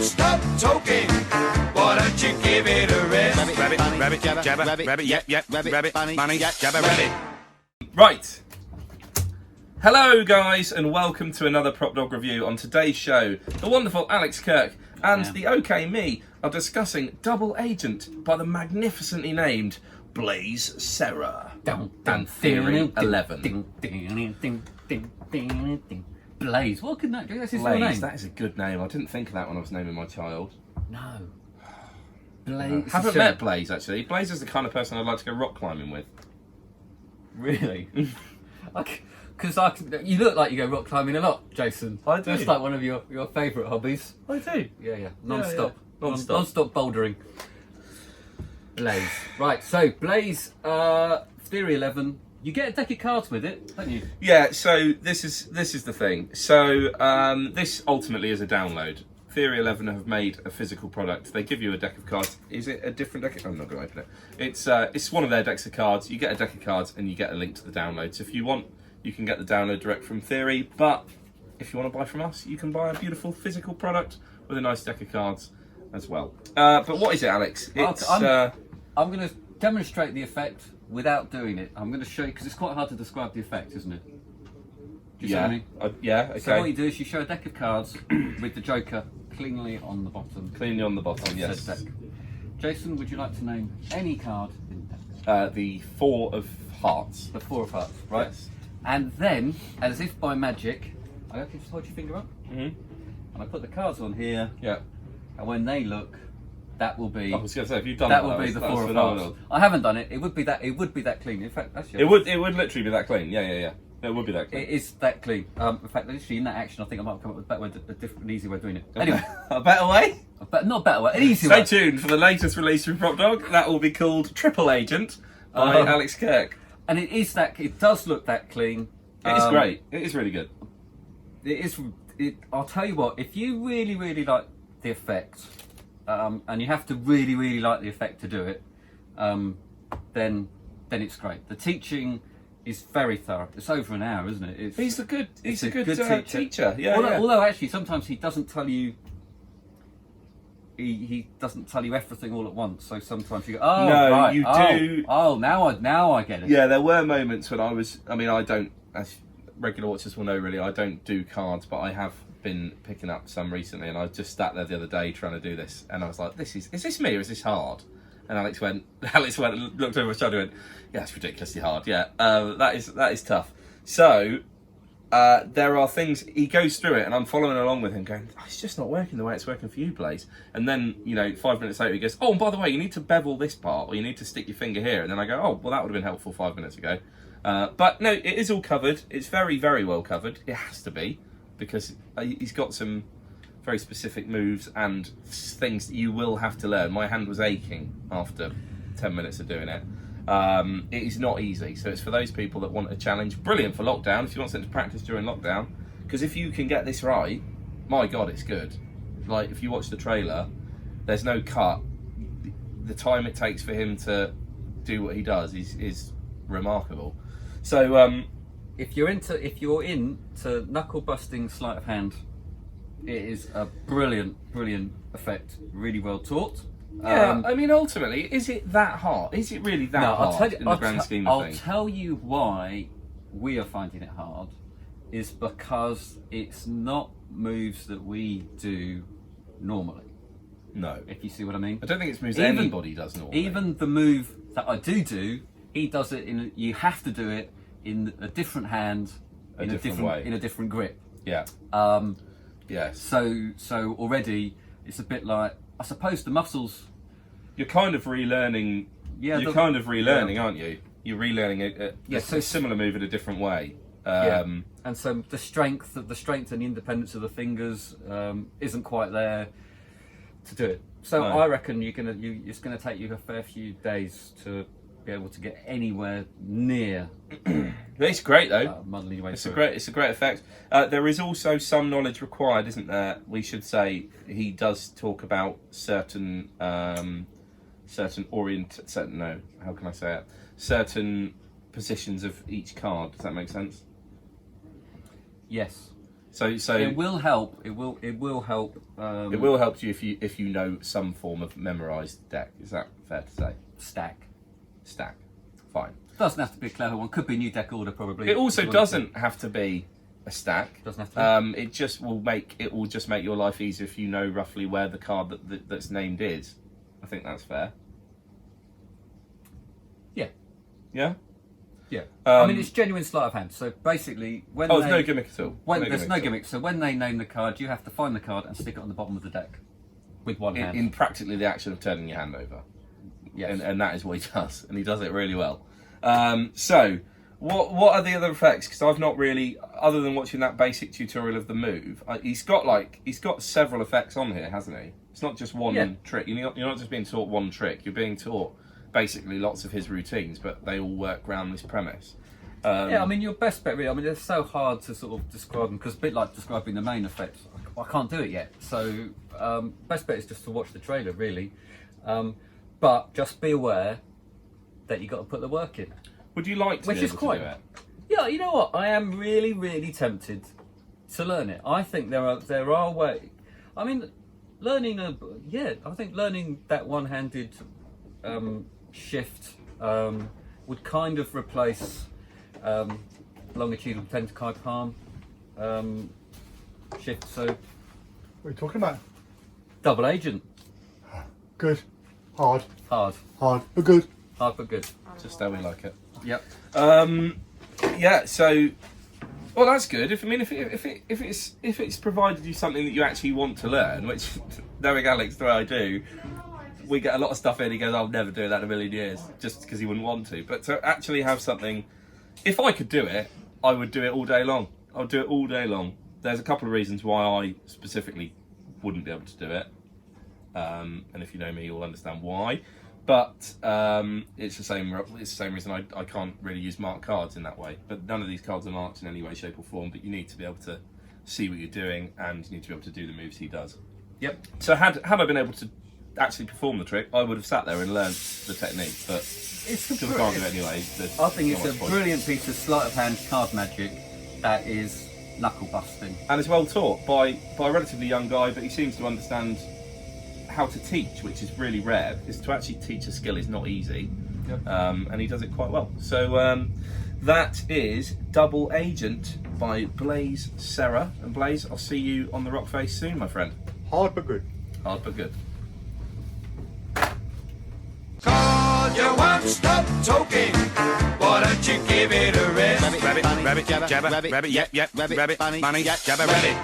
stop talking. Why don't you give it a rest? Rabbit, rabbit, jabber, rabbit, yep, rabbit, bunny, jabber, rabbit. Right. Hello, guys, and welcome to another PropDog review. On today's show, the wonderful Alex Kirk and the OK Me are discussing Double Agent by the magnificently named Blaise Serra and Theory 11. Blaise, what could that do? That's his real Blaise, name. that is a good name. I didn't think of that when I was naming my child. No. Blaise. Haven't met Blaise, actually. Blaise is the kind of person I'd like to go rock climbing with. Really? Because you look like you go rock climbing a lot, Jason. I do. That's like one of your favourite hobbies. I do. Yeah. Non-stop. Yeah. Non-stop. Non-stop bouldering. Blaise. Right, so Blaise, Theory 11. You get a deck of cards with it, don't you? Yeah, so this is the thing. So this ultimately is a download. Theory 11 have made a physical product. They give you a deck of cards. Is it a different deck? I'm not going to open it. It's one of their decks of cards. You get a deck of cards and you get a link to the download. So if you want, you can get the download direct from Theory. But if you want to buy from us, you can buy a beautiful physical product with a nice deck of cards as well. But what is it, Alex? It's, I'm going to demonstrate the effect without doing it. I'm going to show you, because it's quite hard to describe the effect, isn't it? Do you see what I mean? Yeah, okay. So what you do is you show a deck of cards with the Joker cleanly on the bottom. Cleanly on the bottom, Of yes. said deck. Jason, would you like to name any card in the deck? The Four of Hearts. The Four of Hearts, right? Yes. And then, as if by magic, I hope you just hold your finger up, Mm-hmm. and I put the cards on here, Yeah. and when they look, that will be I was going to say, if you've done that that, will be the that was Four of phenomenal. Hearts. I haven't done it. It would be that clean. In fact, actually, It would literally be that clean. Yeah. It would be that clean. It is that clean. In fact, literally in that action, I think I might come up with a better way, a different, an easy way of doing it. Anyway, A better way? not a better way, an easy Stay way. tuned for the latest release from PropDog. That will be called Triple Agent by Alex Kirk. And it is that. It does look that clean. It is great. It is really good. It is. I'll tell you what. If you really, really like the effect, and you have to really, really like the effect to do it, then it's great. The teaching is very thorough. It's over an hour, isn't it? He's a good teacher. Although, Yeah. although actually, sometimes he doesn't tell you. He doesn't tell you everything all at once. So sometimes you go, oh, No, right. you oh, do. Oh, now I get it. Yeah, there were moments when I don't, as regular watchers will know really, I don't do cards, but I have been picking up some recently, and I just sat there the other day trying to do this, and I was like, is this me or is this hard? And Alex went and looked over his shoulder and went, yeah, it's ridiculously hard. Yeah, that is tough. So there are things, he goes through it and I'm following along with him going, oh, it's just not working the way it's working for you, Blaise. And then, 5 minutes later he goes, oh, and by the way, you need to bevel this part, or you need to stick your finger here. And then I go, oh, well, that would have been helpful 5 minutes ago. But no, it is all covered. It's very, very well covered. It has to be, because he's got some very specific moves and things that you will have to learn. My hand was aching after 10 minutes of doing it. It is not easy, so it's for those people that want a challenge. Brilliant for lockdown, if you want something to practice during lockdown, because if you can get this right, my God, it's good. Like, if you watch the trailer, there's no cut. The time it takes for him to do what he does is remarkable. So If you're into knuckle busting sleight of hand, it is a brilliant effect. Really well taught. yeah, I mean, ultimately, is it that hard? Is it really that hard in the grand scheme of things? I'll tell you why we are finding it hard, is because it's not moves that we do normally. No. If you see what I mean. I don't think it's moves anybody does normally. Even the move that I do, he does it in. You have to do it in a different hand, A different way. in a different grip. Yeah. Yes. So already it's a bit like, I suppose, the muscles. You're kind of relearning. Yeah, aren't you? You're relearning a similar move in a different way. And so the strength and the independence of the fingers isn't quite there to do it. So No. I reckon it's gonna take you a fair few days to be able to get anywhere near. It's great though. Muddling your way It's through. a great effect. There is also some knowledge required, isn't there? We should say he does talk about certain positions of each card. Does that make sense? Yes. So it will help. It will help. It will help you if you know some form of memorised deck. Is that fair to say? Stack. Fine. Doesn't have to be a clever one. Could be new deck order probably. It also doesn't have to be a stack. Doesn't have to be. It just will make your life easier if you know roughly where the card that's named is. I think that's fair. Yeah. Yeah. Yeah. I mean, it's genuine sleight of hand. So basically, when there's no gimmick at all. There's no gimmick. So when they name the card, you have to find the card and stick it on the bottom of the deck with one hand. In practically the action of turning your hand over. Yes. And that is what he does, and he does it really well. So, what are the other effects? Because I've not really, other than watching that basic tutorial of the move, he's got several effects on here, hasn't he? It's not just one trick. You're not just being taught one trick. You're being taught basically lots of his routines, but they all work around this premise. I mean, your best bet, really. I mean, they're so hard to sort of describe them because a bit like describing the main effect. I can't do it yet. So, best bet is just to watch the trailer, really. But just be aware that you got to put the work in. Would you like to be able to do it? Yeah, you know what? I am really, really tempted to learn it. I think there are ways. I mean, I think learning that one-handed shift would kind of replace longitudinal tentacle palm shift. So, What are you talking about? double agent. Good. Hard. Hard, But good. hard but good. Just how we like it. Yep. Yeah. So, well, that's good. If it's provided you something that you actually want to learn, which knowing Alex the way I do, we get a lot of stuff in. He goes, "I'll never do that in a million years," just because he wouldn't want to. But to actually have something, if I could do it, I would do it all day long. I'll do it all day long. There's a couple of reasons why I specifically wouldn't be able to do it. And if you know me, you'll understand why. But it's the same reason I can't really use marked cards in that way. But none of these cards are marked in any way, shape, or form. But you need to be able to see what you're doing, and you need to be able to do the moves he does. Yep. So had I been able to actually perform the trick, I would have sat there and learned the technique. But because I can't do it anyway, I think it's a brilliant piece of sleight of hand card magic that is knuckle busting. And it's well taught by a relatively young guy, but he seems to understand how to teach, which is really rare, because to actually teach a skill is not easy. Yep. And he does it quite well. So that is Double Agent by Blaise Serra. And Blaise, I'll see you on the rock face soon, my friend. Hard but good. Hard but good. Cause you won't stop talking. Why don't you give it a rest? Rabbit, jabber, rabbit, yap, yap, rabbit, bunny, jabber, rabbit.